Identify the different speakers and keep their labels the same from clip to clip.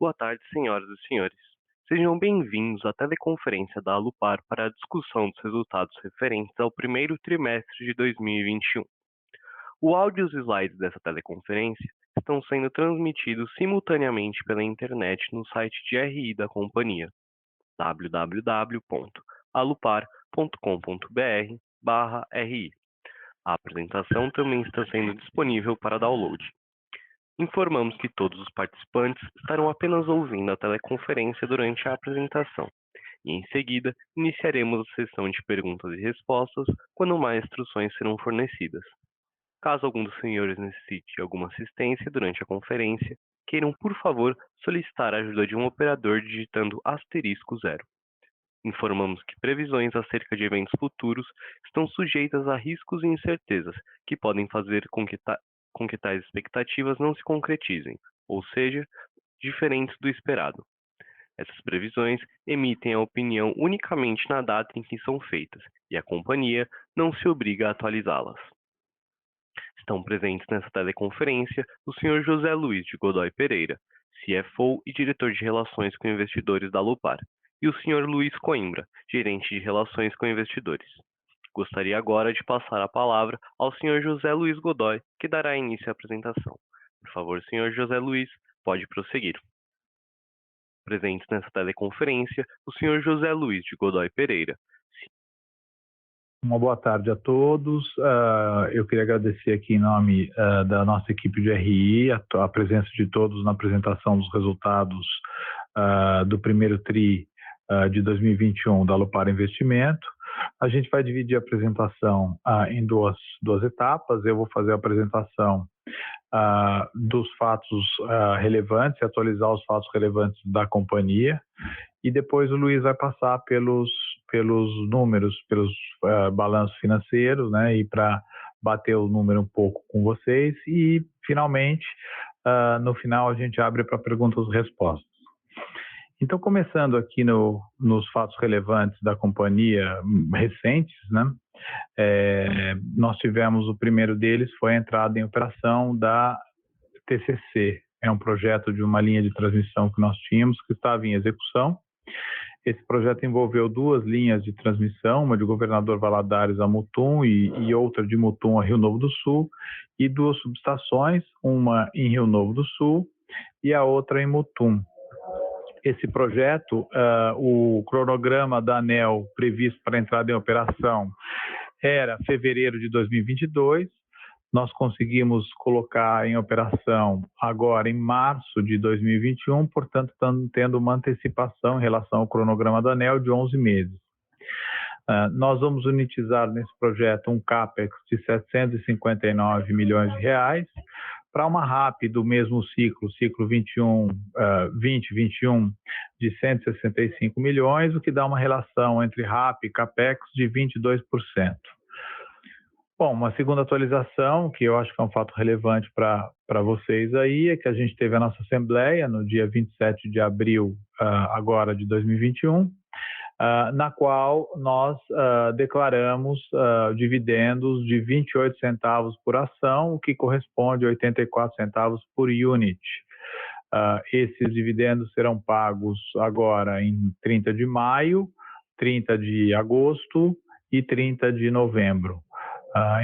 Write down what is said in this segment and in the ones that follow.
Speaker 1: Boa tarde, senhoras e senhores. Sejam bem-vindos à teleconferência da Alupar para a discussão dos resultados referentes ao primeiro trimestre de 2021. O áudio e os slides dessa teleconferência estão sendo transmitidos simultaneamente pela internet no site de RI da companhia, www.alupar.com.br/ri. A apresentação também está sendo disponível para download. Informamos que todos os participantes estarão apenas ouvindo a teleconferência durante a apresentação e, em seguida, iniciaremos a sessão de perguntas e respostas quando mais instruções serão fornecidas. Caso algum dos senhores necessite de alguma assistência durante a conferência, queiram, por favor, solicitar a ajuda de um operador digitando *0. Informamos que previsões acerca de eventos futuros estão sujeitas a riscos e incertezas que podem fazer com que tais expectativas não se concretizem, ou seja, diferentes do esperado. Essas previsões emitem a opinião unicamente na data em que são feitas, e a companhia não se obriga a atualizá-las. Estão presentes nessa teleconferência o Sr. José Luiz de Godoy Pereira, CFO e diretor de Relações com Investidores da Alupar, e o Sr. Luiz Coimbra, gerente de Relações com Investidores. Gostaria agora de passar a palavra ao Sr. José Luiz Godoy, que dará início à apresentação. Por favor, Sr. José Luiz, pode prosseguir. Presentes nessa teleconferência, o Sr. José Luiz de Godoy Pereira.
Speaker 2: Uma boa tarde a todos. Eu queria agradecer aqui em nome da nossa equipe de RI a presença de todos na apresentação dos resultados do primeiro TRI de 2021 da Alupar Investimento. A gente vai dividir a apresentação em duas etapas. Eu vou fazer a apresentação dos fatos relevantes, atualizar os fatos relevantes da companhia, e depois o Luiz vai passar pelos números, pelos balanços financeiros, né, e para bater o número um pouco com vocês, e finalmente, no final, a gente abre para perguntas e respostas. Então, começando aqui nos fatos relevantes da companhia recentes, né? Nós tivemos o primeiro deles, foi a entrada em operação da TCC. É um projeto de uma linha de transmissão que nós tínhamos, que estava em execução. Esse projeto envolveu duas linhas de transmissão, uma de Governador Valadares a Mutum e outra de Mutum a Rio Novo do Sul, e duas subestações, uma em Rio Novo do Sul e a outra em Mutum. Esse projeto, o cronograma da ANEEL previsto para entrada em operação era fevereiro de 2022, nós conseguimos colocar em operação agora em março de 2021, portanto, estamos tendo uma antecipação em relação ao cronograma da ANEEL de 11 meses. Nós vamos unitizar nesse projeto um CAPEX de 759 milhões de reais, para uma RAP do mesmo ciclo 2021, de 165 milhões, o que dá uma relação entre RAP e CAPEX de 22%. Bom, uma segunda atualização, que eu acho que é um fato relevante para vocês aí, é que a gente teve a nossa assembleia no dia 27 de abril agora de 2021, na qual nós declaramos dividendos de 28 centavos por ação, o que corresponde a 84 centavos por unit. Esses dividendos serão pagos agora em 30 de maio, 30 de agosto e 30 de novembro.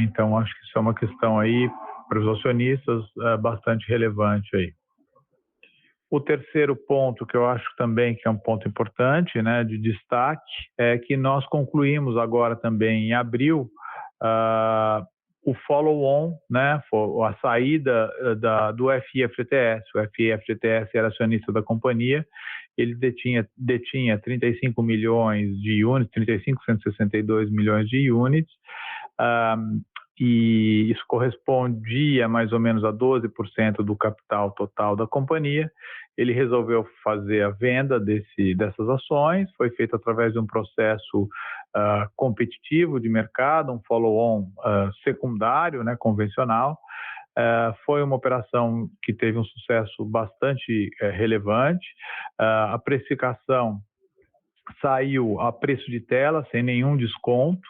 Speaker 2: Então, acho que isso é uma questão aí para os acionistas bastante relevante aí. O terceiro ponto, que eu acho também que é um ponto importante, né, de destaque, é que nós concluímos agora também em abril o follow-on, né, a saída do FI-FGTS. O FI-FGTS era acionista da companhia, ele detinha 35 milhões de units, 35.162 milhões de units, e isso correspondia mais ou menos a 12% do capital total da companhia. Ele resolveu fazer a venda dessas ações, foi feito através de um processo competitivo de mercado, um follow-on secundário, né, convencional. Foi uma operação que teve um sucesso bastante relevante. A precificação saiu a preço de tela, sem nenhum desconto,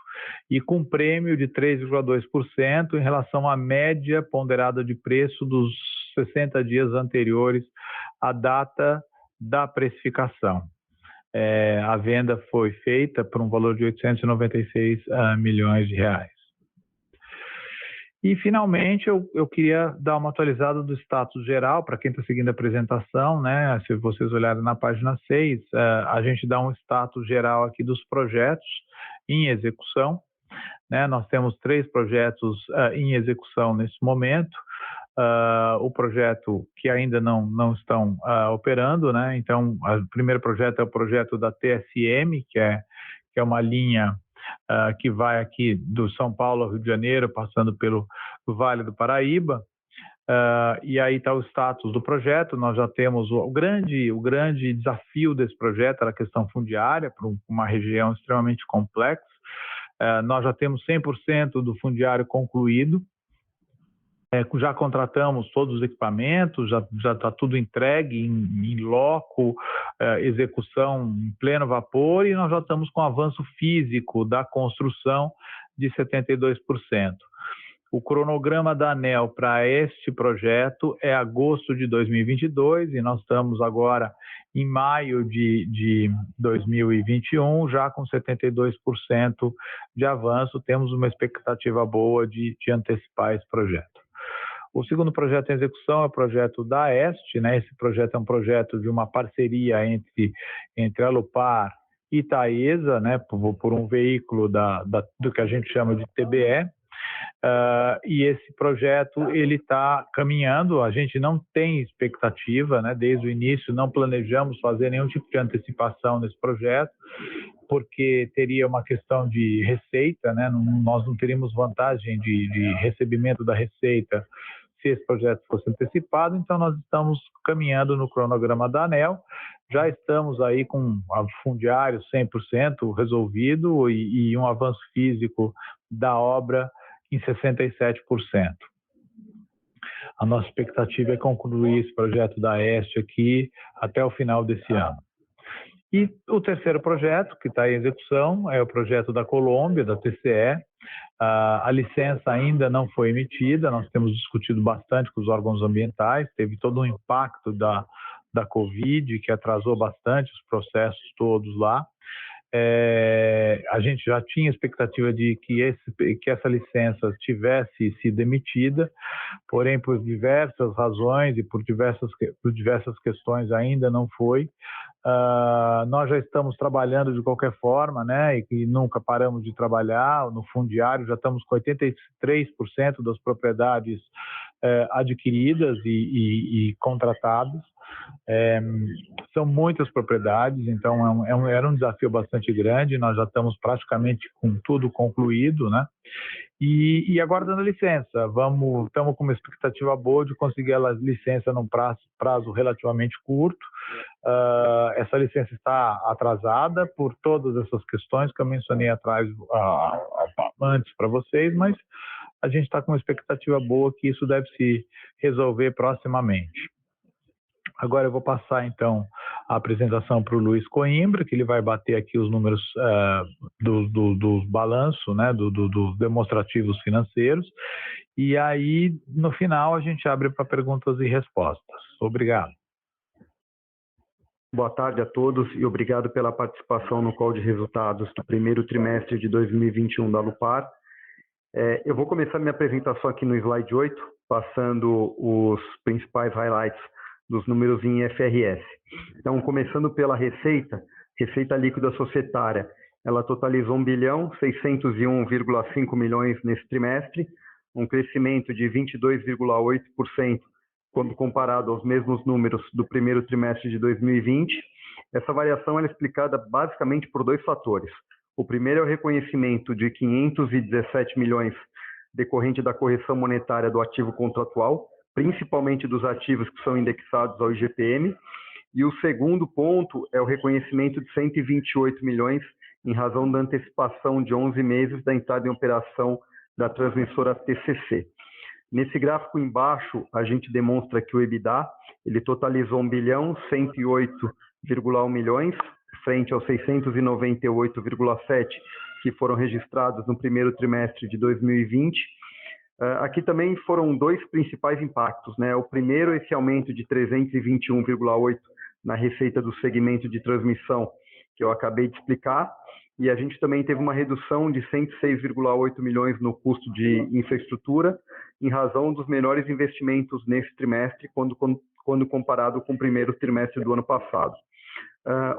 Speaker 2: e com prêmio de 3,2% em relação à média ponderada de preço dos 60 dias anteriores à data da precificação. A venda foi feita por um valor de 896 milhões de reais. E, finalmente, eu queria dar uma atualizada do status geral, para quem está seguindo a apresentação, né? Se vocês olharem na página 6, a gente dá um status geral aqui dos projetos em execução, né? Nós temos 3 projetos em execução nesse momento. O projeto que ainda não estão operando, né? Então, o primeiro projeto é o projeto da TSM, que é uma linha que vai aqui do São Paulo ao Rio de Janeiro, passando pelo Vale do Paraíba. E aí está o status do projeto. Nós já temos o grande desafio desse projeto era a questão fundiária, para uma região extremamente complexa. Nós já temos 100% do fundiário concluído. Já contratamos todos os equipamentos, já está tudo entregue em loco, execução em pleno vapor, e nós já estamos com avanço físico da construção de 72%. O cronograma da ANEEL para este projeto é agosto de 2022, e nós estamos agora em maio de 2021, já com 72% de avanço. Temos uma expectativa boa de antecipar esse projeto. O segundo projeto em execução é o projeto da AEST, né? Esse projeto é um projeto de uma parceria entre a Alupar e Taesa, né? Por um veículo do que a gente chama de TBE. E esse projeto ele está caminhando. A gente não tem expectativa, né? Desde o início não planejamos fazer nenhum tipo de antecipação nesse projeto, porque teria uma questão de receita, né? Nós não teríamos vantagem de recebimento da receita se esse projeto fosse antecipado. Então nós estamos caminhando no cronograma da ANEEL. Já estamos aí com o fundiário 100% resolvido e um avanço físico da obra em 67%. A nossa expectativa é concluir esse projeto da AEST aqui até o final desse ano. E o terceiro projeto que está em execução é o projeto da Colômbia, da TCE. A licença ainda não foi emitida, nós temos discutido bastante com os órgãos ambientais, teve todo um impacto da Covid, que atrasou bastante os processos todos lá. A gente já tinha expectativa de que essa licença tivesse sido emitida, porém, por diversas razões e por diversas questões, ainda não foi. Nós já estamos trabalhando de qualquer forma, né, e nunca paramos de trabalhar no fundiário. Já estamos com 83% das propriedades adquiridas e contratadas. São muitas propriedades, então era um desafio bastante grande. Nós já estamos praticamente com tudo concluído, né? E aguardando a licença. Estamos com uma expectativa boa de conseguir a licença num prazo relativamente curto. Essa licença está atrasada por todas essas questões que eu mencionei antes para vocês, mas a gente está com uma expectativa boa que isso deve se resolver proximamente. Agora eu vou passar, então, a apresentação para o Luiz Coimbra, que ele vai bater aqui os números do balanço, né, dos demonstrativos financeiros. E aí, no final, a gente abre para perguntas e respostas. Obrigado.
Speaker 3: Boa tarde a todos e obrigado pela participação no call de resultados do primeiro trimestre de 2021 da Alupar. Eu vou começar minha apresentação aqui no slide 8, passando os principais highlights dos números em IFRS. Então, começando pela receita líquida societária, ela totalizou 1.601,5 milhões nesse trimestre, um crescimento de 22,8% quando comparado aos mesmos números do primeiro trimestre de 2020. Essa variação é explicada basicamente por 2 fatores. O primeiro é o reconhecimento de 517 milhões decorrente da correção monetária do ativo contratual, principalmente dos ativos que são indexados ao IGPM, e o segundo ponto é o reconhecimento de 128 milhões em razão da antecipação de 11 meses da entrada em operação da transmissora TCC. Nesse gráfico embaixo, a gente demonstra que o EBITDA ele totalizou 1.108,1 milhões, frente aos 698,7 que foram registrados no primeiro trimestre de 2020. Aqui também foram 2 principais impactos, né? O primeiro, esse aumento de 321,8 na receita do segmento de transmissão, que eu acabei de explicar, e a gente também teve uma redução de 106,8 milhões no custo de infraestrutura, em razão dos menores investimentos nesse trimestre, quando comparado com o primeiro trimestre do ano passado.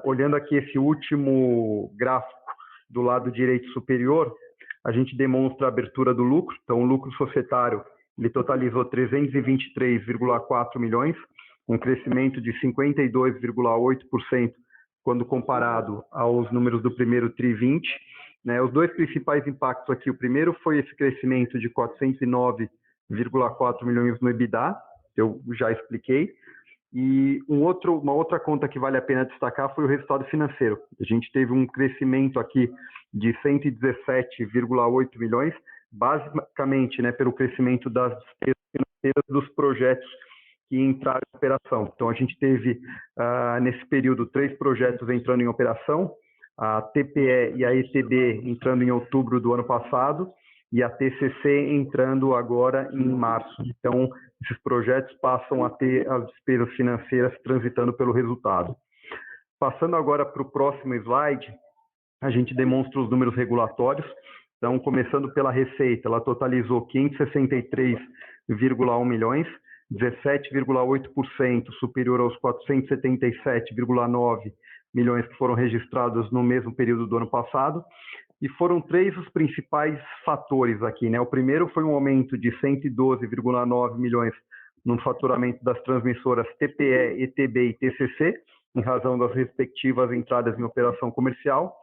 Speaker 3: Olhando aqui esse último gráfico do lado direito superior, a gente demonstra a abertura do lucro. Então, o lucro societário ele totalizou 323,4 milhões, um crescimento de 52,8% quando comparado aos números do primeiro TRI 20. Né? Os dois principais impactos aqui, o primeiro foi esse crescimento de 409,4 milhões no EBITDA, eu já expliquei, e uma outra conta que vale a pena destacar foi o resultado financeiro. A gente teve um crescimento aqui de 117,8 milhões, basicamente, né, pelo crescimento das despesas financeiras dos projetos que entraram em operação. Então, a gente teve, nesse período, 3 projetos entrando em operação, a TPE e a ETB entrando em outubro do ano passado, e a TCC entrando agora em março. Então, esses projetos passam a ter as despesas financeiras transitando pelo resultado. Passando agora para o próximo slide, a gente demonstra os números regulatórios. Então, começando pela receita, ela totalizou 563,1 milhões, 17,8% superior aos 477,9 milhões que foram registrados no mesmo período do ano passado. E foram 3 os principais fatores aqui, né? O primeiro foi um aumento de 112,9 milhões no faturamento das transmissoras TPE, ETB e TCC, em razão das respectivas entradas em operação comercial.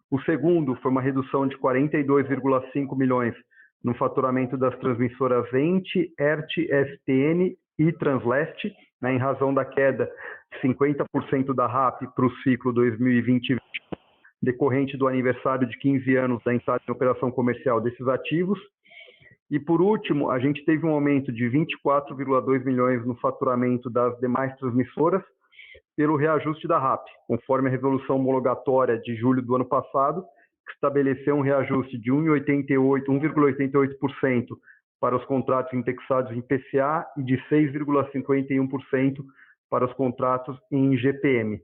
Speaker 3: O segundo foi uma redução de 42,5 milhões no faturamento das transmissoras Ente, ERT, STN e Transleste, né, em razão da queda de 50% da RAP para o ciclo 2020 decorrente do aniversário de 15 anos da entrada em operação comercial desses ativos. E, por último, a gente teve um aumento de 24,2 milhões no faturamento das demais transmissoras pelo reajuste da RAP, conforme a resolução homologatória de julho do ano passado, que estabeleceu um reajuste de 1,88% para os contratos indexados em IPCA e de 6,51% para os contratos em GPM.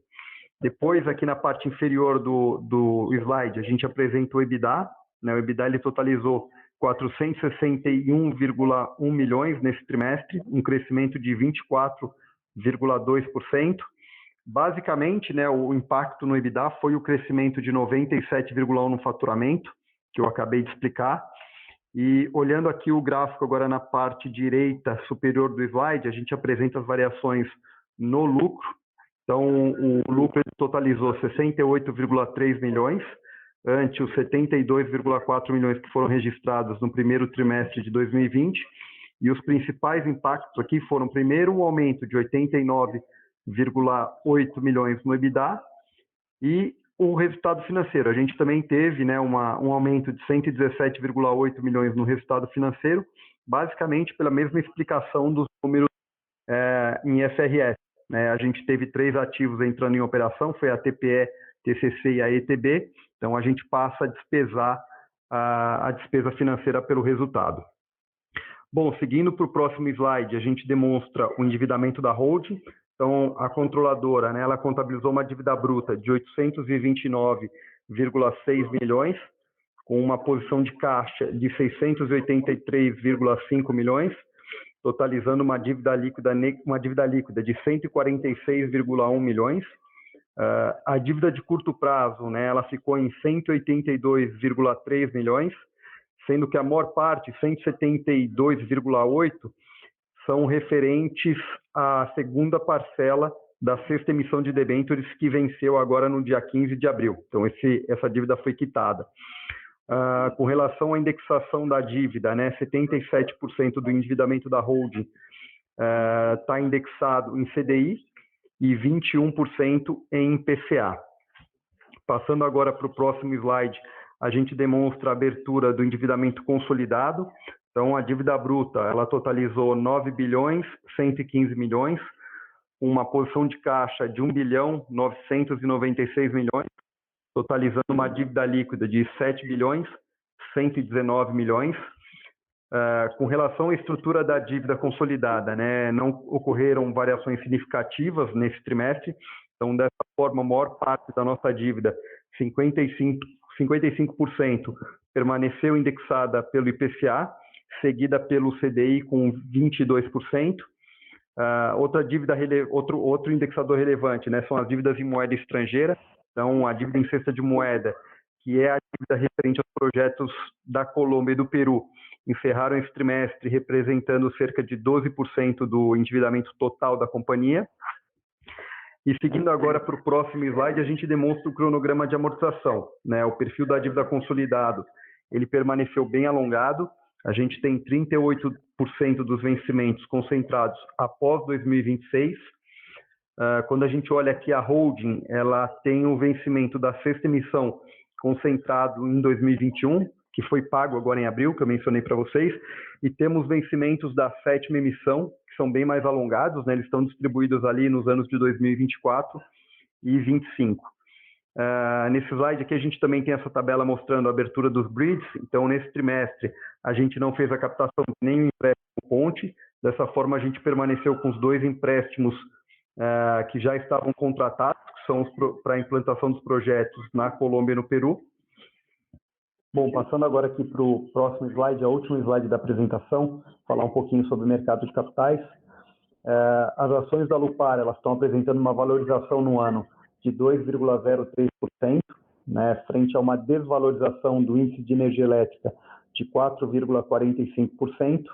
Speaker 3: Depois, aqui na parte inferior do slide, a gente apresenta o EBITDA. Né? O EBITDA ele totalizou 461,1 milhões nesse trimestre, um crescimento de 24,2%. Basicamente, né, o impacto no EBITDA foi o crescimento de 97,1% no faturamento, que eu acabei de explicar. E olhando aqui o gráfico agora na parte direita superior do slide, a gente apresenta as variações no lucro. Então, o lucro totalizou 68,3 milhões, ante os 72,4 milhões que foram registrados no primeiro trimestre de 2020. E os principais impactos aqui foram, primeiro, um aumento de 89,8 milhões no EBITDA e o resultado financeiro. A gente também teve, né, um aumento de 117,8 milhões no resultado financeiro, basicamente pela mesma explicação dos números em FRS. Né? A gente teve 3 ativos entrando em operação, foi a TPE, TCC e a ETB, então a gente passa a despesar a despesa financeira pelo resultado. Bom, seguindo para o próximo slide, a gente demonstra o endividamento da holding. Então, a controladora, né, ela contabilizou uma dívida bruta de 829,6 milhões, com uma posição de caixa de 683,5 milhões, totalizando uma dívida líquida de 146,1 milhões. A dívida de curto prazo, né, ela ficou em 182,3 milhões, sendo que a maior parte, 172,8, são referentes à segunda parcela da sexta emissão de debêntures que venceu agora no dia 15 de abril. Então, essa dívida foi quitada. Com relação à indexação da dívida, né, 77% do endividamento da holding está indexado em CDI e 21% em IPCA. Passando agora para o próximo slide, a gente demonstra a abertura do endividamento consolidado. Então, a dívida bruta, ela totalizou 9 bilhões 115 milhões, uma posição de caixa de 1 bilhão 996 milhões, totalizando uma dívida líquida de 7 bilhões 119 milhões. Com relação à estrutura da dívida consolidada, né, não ocorreram variações significativas nesse trimestre, então, dessa forma, a maior parte da nossa dívida, 55%, permaneceu indexada pelo IPCA, seguida pelo CDI com 22%. Outro indexador relevante, né, são as dívidas em moeda estrangeira, então a dívida em cesta de moeda, que é a dívida referente aos projetos da Colômbia e do Peru, encerraram esse trimestre representando cerca de 12% do endividamento total da companhia. E seguindo agora para o próximo slide, a gente demonstra o cronograma de amortização, né? O perfil da dívida consolidado, ele permaneceu bem alongado. A gente tem 38% dos vencimentos concentrados após 2026. Quando a gente olha aqui a holding, ela tem o vencimento da sexta emissão concentrado em 2021, que foi pago agora em abril, que eu mencionei para vocês, e temos vencimentos da sétima emissão, que são bem mais alongados, né? Eles estão distribuídos ali nos anos de 2024 e 2025. Nesse slide aqui a gente também tem essa tabela mostrando a abertura dos bridges, então nesse trimestre a gente não fez a captação de nenhum empréstimo ponte, dessa forma a gente permaneceu com os 2 empréstimos que já estavam contratados, que são para a implantação dos projetos na Colômbia e no Peru. Bom, passando agora aqui para o próximo slide, a última slide da apresentação, falar um pouquinho sobre o mercado de capitais. As ações da Lupar, elas estão apresentando uma valorização no ano de 2,03%, né, frente a uma desvalorização do índice de energia elétrica de 4,45%.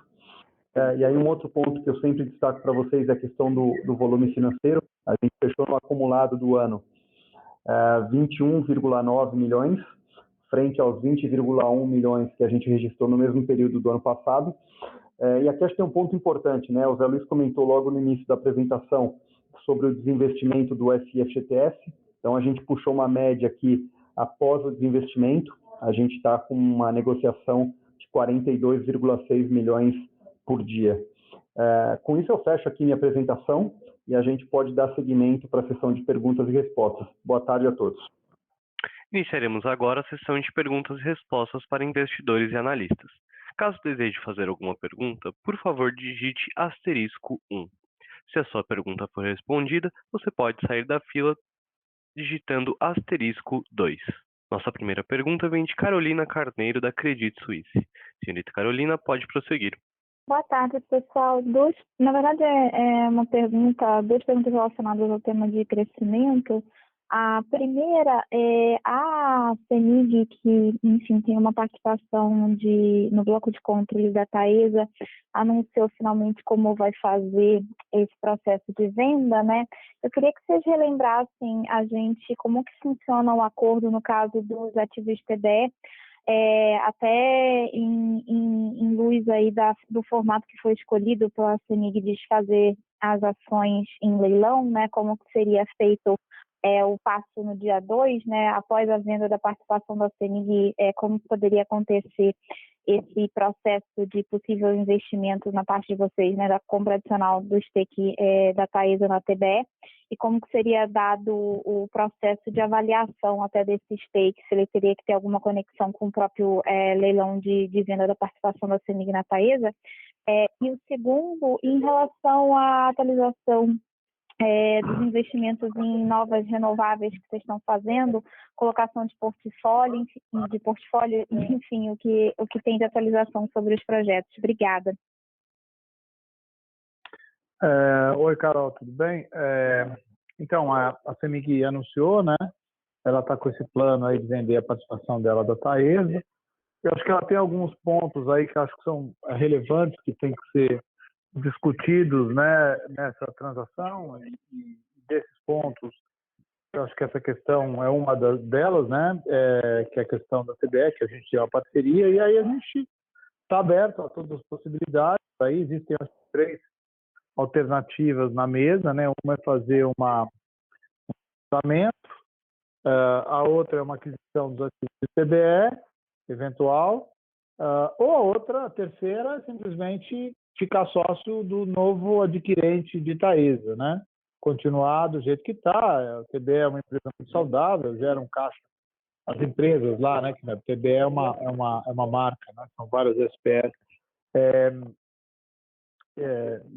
Speaker 3: E aí um outro ponto que eu sempre destaco para vocês é a questão do volume financeiro. A gente fechou no acumulado do ano 21,9 milhões, frente aos 20,1 milhões que a gente registrou no mesmo período do ano passado. E aqui acho que tem um ponto importante, né? O Zé Luiz comentou logo no início da apresentação sobre o desinvestimento do FI-FGTS. Então, a gente puxou uma média aqui após o desinvestimento. A gente está com uma negociação de 42,6 milhões por dia. Com isso, eu fecho aqui minha apresentação e a gente pode dar seguimento para a sessão de perguntas e respostas. Boa tarde a todos.
Speaker 1: Iniciaremos agora a sessão de perguntas e respostas para investidores e analistas. Caso deseje fazer alguma pergunta, por favor digite *1. Se a sua pergunta for respondida, você pode sair da fila digitando *2. Nossa primeira pergunta vem de Carolina Carneiro, da Credit Suisse. Senhorita Carolina, pode prosseguir.
Speaker 4: Boa tarde, pessoal. Na verdade, duas perguntas relacionadas ao tema de crescimento. A primeira é a CEMIG, que, enfim, tem uma participação no bloco de controle da Taesa, anunciou finalmente como vai fazer esse processo de venda, né? Eu queria que vocês relembrassem a gente como que funciona o acordo no caso dos ativos TBE, até em luz aí do formato que foi escolhido pela CEMIG de fazer as ações em leilão, né? Como que seria feito o passo no dia 2, né, após a venda da participação da CEMIG, como poderia acontecer esse processo de possível investimento na parte de vocês, né, da compra adicional do stake da Taesa na TBE, e como que seria dado o processo de avaliação até desse stake, se ele teria que ter alguma conexão com o próprio leilão de venda da participação da CEMIG na Taesa. E o segundo, em relação à atualização dos investimentos em novas renováveis que vocês estão fazendo, colocação de portfólio, enfim, o que tem de atualização sobre os projetos. Obrigada.
Speaker 2: Oi, Carol, tudo bem? Então, a CEMIG anunciou, né? Ela está com esse plano aí de vender a participação dela da Taesa. Eu acho que ela tem alguns pontos aí que acho que são relevantes, que tem que ser discutidos, né, nessa transação, e desses pontos, eu acho que essa questão é uma delas, né, que é a questão da TBE, que a gente tem uma parceria, e aí a gente está aberto a todas as possibilidades. Aí existem as 3 alternativas na mesa, né, uma é fazer um lançamento, a outra é uma aquisição dos ativos de TBE, eventual, ou a outra, a terceira, é simplesmente ficar sócio do novo adquirente de Taesa, né? Continuar do jeito que está. A TBE é uma empresa muito saudável, gera um caixa. As empresas lá, né? Que a TBE é uma marca, né? São várias SPS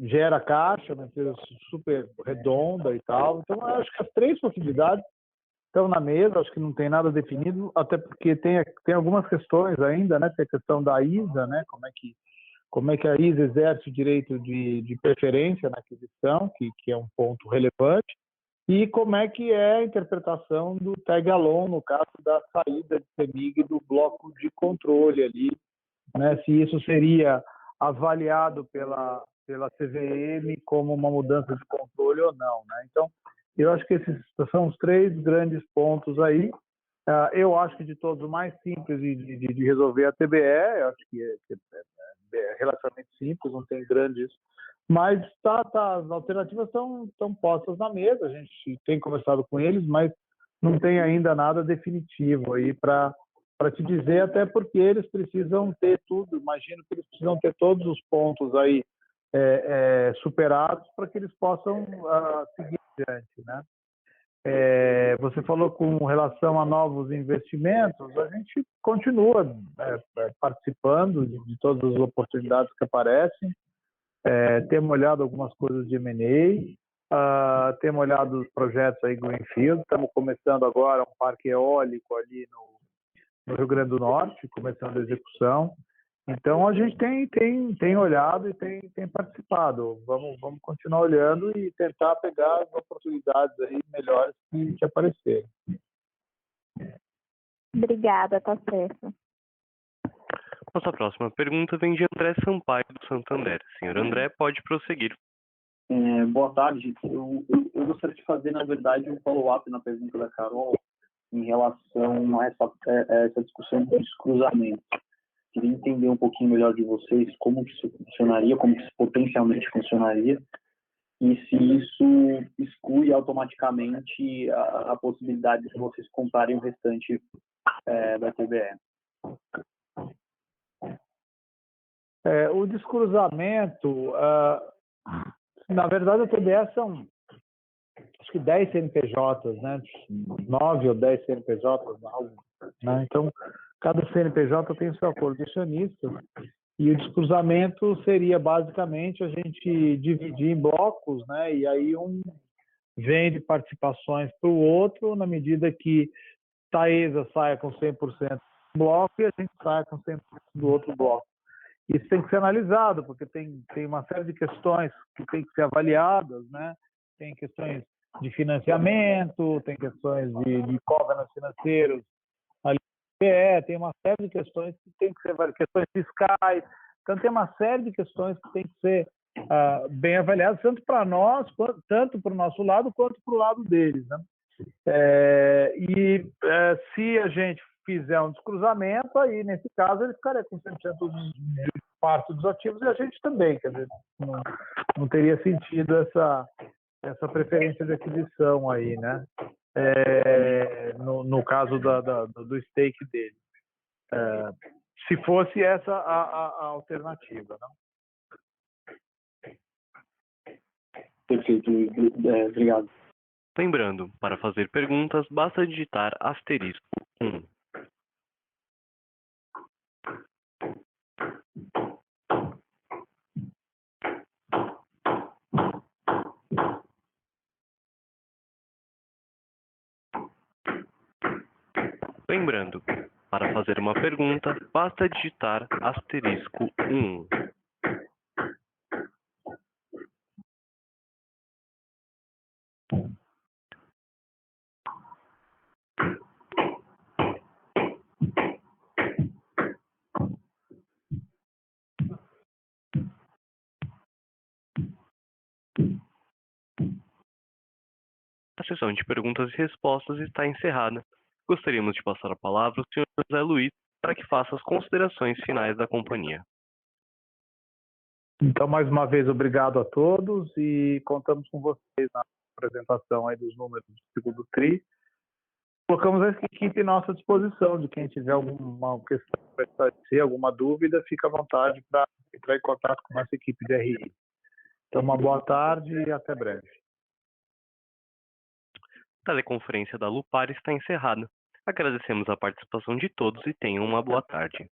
Speaker 2: gera caixa, uma empresa super redonda e tal. Então, eu acho que as três possibilidades estão na mesa, acho que não tem nada definido, até porque tem algumas questões ainda, né? Tem a questão da ISA, né? Como é que a ISA exerce o direito de preferência na aquisição, que é um ponto relevante, e como é que é a interpretação do tag-along, no caso da saída de CEMIG do bloco de controle ali, né? Se isso seria avaliado pela CVM como uma mudança de controle ou não, né? Então, eu acho que esses são os três grandes pontos aí. Eu acho que de todos o mais simples de resolver é a TBE, eu acho que é relativamente simples, não tem grandes, mas as alternativas estão postas na mesa, a gente tem conversado com eles, mas não tem ainda nada definitivo aí para te dizer, até porque eles precisam ter tudo, imagino que eles precisam ter todos os pontos aí superados para que eles possam seguir adiante, né? Você falou com relação a novos investimentos, a gente continua participando de todas as oportunidades que aparecem, temos olhado algumas coisas de M&A, temos olhado os projetos aí Greenfield, estamos começando agora um parque eólico ali no Rio Grande do Norte, começando a execução. Então, a gente tem olhado e tem participado. Vamos continuar olhando e tentar pegar as oportunidades aí melhores que aparecerem.
Speaker 4: Obrigada, tá certo.
Speaker 1: Nossa próxima pergunta vem de André Sampaio, do Santander. Senhor André, pode prosseguir.
Speaker 5: Boa tarde. Eu gostaria de fazer, na verdade, um follow-up na pergunta da Carol em relação a essa discussão dos cruzamentos. Queria entender um pouquinho melhor de vocês como que isso funcionaria, como que isso potencialmente funcionaria, e se isso exclui automaticamente a possibilidade de vocês comprarem o restante da TBE.
Speaker 2: O descruzamento, na verdade, a TBE são acho que 10 CNPJs, né? 9 ou 10 CNPJs, né? Então, cada CNPJ tem o seu acordo de acionistas e o descruzamento seria basicamente a gente dividir em blocos, né? E aí um vende participações para o outro na medida que Taesa saia com 100% do bloco e a gente saia com 100% do outro bloco. Isso tem que ser analisado, porque tem uma série de questões que tem que ser avaliadas, né? Tem questões de financiamento, tem questões de covenants financeiros, tem uma série de questões que tem que ser questões fiscais, então tem uma série de questões que tem que ser bem avaliadas, tanto para nós, tanto para o nosso lado, quanto para o lado deles, né? Se a gente fizer um descruzamento, aí nesse caso ele ficaria com 100% de parte dos ativos e a gente também, quer dizer, não teria sentido essa preferência de aquisição aí, né? No caso do stake dele. Se fosse essa a alternativa, né?
Speaker 5: Perfeito, obrigado.
Speaker 1: Lembrando, para fazer perguntas, basta digitar *1. Lembrando, para fazer uma pergunta, basta digitar *1. A sessão de perguntas e respostas está encerrada. Gostaríamos de passar a palavra ao Sr. José Luiz para que faça as considerações finais da companhia.
Speaker 2: Então, mais uma vez, obrigado a todos e contamos com vocês na apresentação aí dos números do segundo TRI. Colocamos a equipe à nossa disposição, de quem tiver alguma questão para esclarecer, alguma dúvida, fica à vontade para entrar em contato com a nossa equipe de RI. Então, uma boa tarde e até breve.
Speaker 1: A teleconferência da Lupar está encerrada. Agradecemos a participação de todos e tenham uma boa tarde.